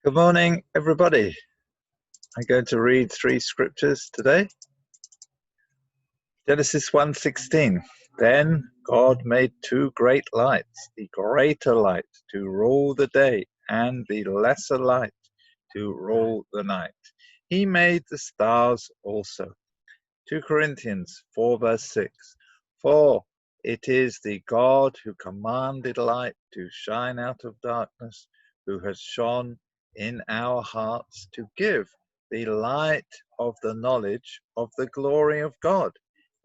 Good morning, everybody. I'm going to read three scriptures today. Genesis 1:16. Then God made two great lights, the greater light to rule the day and the lesser light to rule the night. He made the stars also. 2 Corinthians 4:6. For it is the God who commanded light to shine out of darkness, who has shone in our hearts to give the light of the knowledge of the glory of God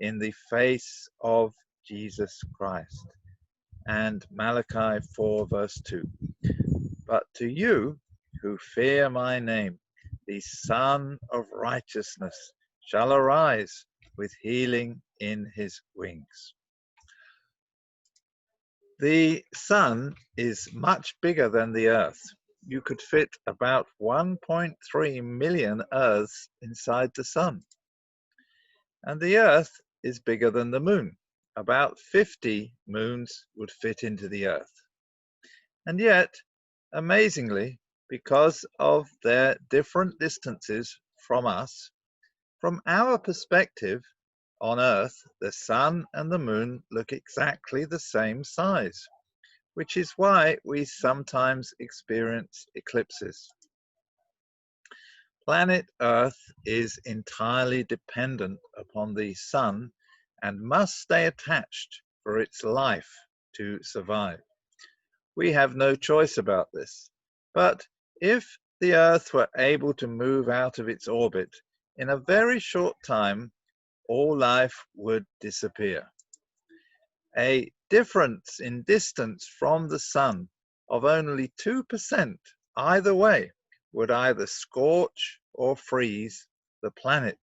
in the face of Jesus Christ. And Malachi 4:2. But to you who fear my name, the Son of Righteousness shall arise with healing in his wings. The sun is much bigger than the earth. You could fit about 1.3 million earths inside the sun. And the earth is bigger than the moon. About 50 moons would fit into the earth. And yet, amazingly, because of their different distances from us, from our perspective on Earth, the sun and the moon look exactly the same size, which is why we sometimes experience eclipses. Planet Earth is entirely dependent upon the sun and must stay attached for its life to survive. We have no choice about this. But if the Earth were able to move out of its orbit, in a very short time, all life would disappear. A difference in distance from the sun of only 2% either way would either scorch or freeze the planet.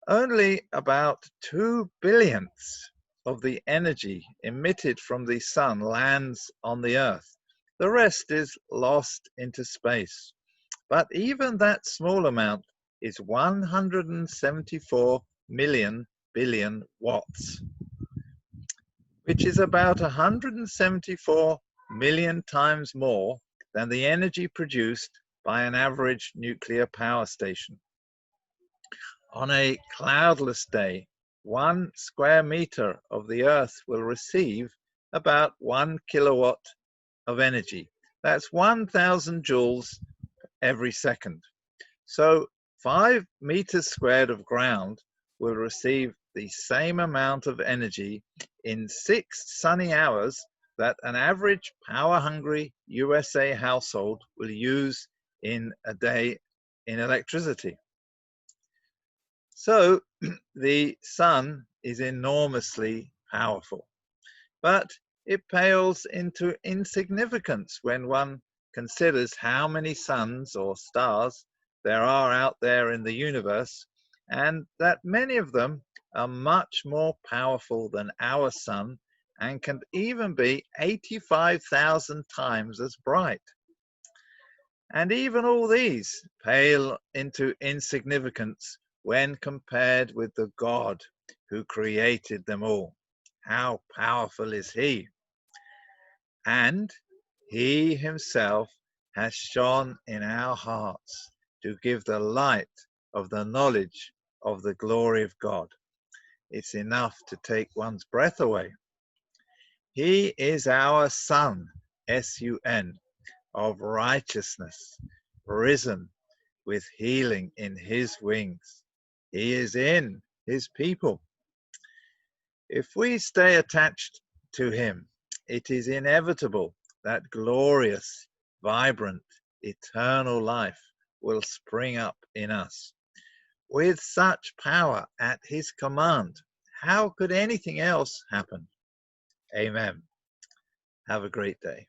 Only about 2 billionths of the energy emitted from the sun lands on the Earth. The rest is lost into space. But even that small amount is 174 million billion watts, which is about 174 million times more than the energy produced by an average nuclear power station. On a cloudless day, 1 square meter of the Earth will receive about 1 kilowatt of energy. That's 1,000 joules every second. So 5 meters squared of ground will receive the same amount of energy in 6 sunny hours that an average power-hungry USA household will use in a day in electricity. So the sun is enormously powerful, but it pales into insignificance when one considers how many suns or stars there are out there in the universe, and that many of them are much more powerful than our sun and can even be 85,000 times as bright. And even all these pale into insignificance when compared with the God who created them all. How powerful is he? And he himself has shone in our hearts to give the light of the knowledge of the glory of God. It's enough to take one's breath away. He is our Son, S-U-N, of righteousness, risen with healing in his wings. He is in his people. If we stay attached to him, it is inevitable that glorious, vibrant, eternal life will spring up in us. With such power at his command, how could anything else happen? Amen. Have a great day.